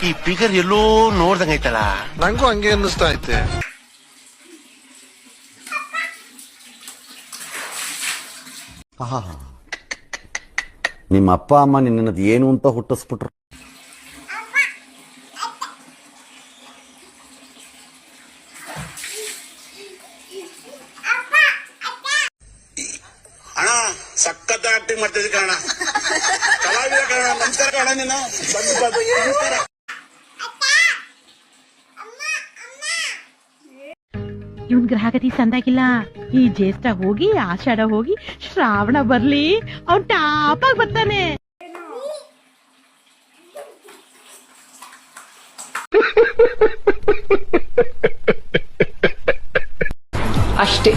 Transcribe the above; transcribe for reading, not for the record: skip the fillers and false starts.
ಈ ಫಿಗರ್ ಎಲ್ಲೋ ನೋಡ್ದಂಗೈತಲ್ಲ. ನಂಗೂ ಹಂಗೆ ಅನ್ನಿಸ್ತಾ ಐತೆ. ನಿಮ್ಮ ಅಪ್ಪ ಅಮ್ಮ ನಿನ್ನದು ಏನು ಅಂತ ಹುಟ್ಟಿಸ್ಬಿಟ್ರು. ಅಣ್ಣ ಸಖತ್ ಆಕ್ಟಿಂಗ್ ಮಾಡ್ತಿದ್ದೆ ಕಣ, ಕಲಾವಿದ ಕಣ. ನಮಸ್ಕಾರ ಕಣ, ನೀನು ನಮಸ್ಕಾರ. ಇವನ್ ಗ್ರಹಗತಿ ಸಂದಾಗಿಲ್ಲ. ಈ ಜ್ಯೇಷ್ಠ ಹೋಗಿ ಆಷಾಢ ಹೋಗಿ ಶ್ರಾವಣ ಬರ್ಲಿ, ಅವ್ನ್ ಟಾಪ್ ಆಗಿ ಬರ್ತಾನೆ. ಅಷ್ಟೇ.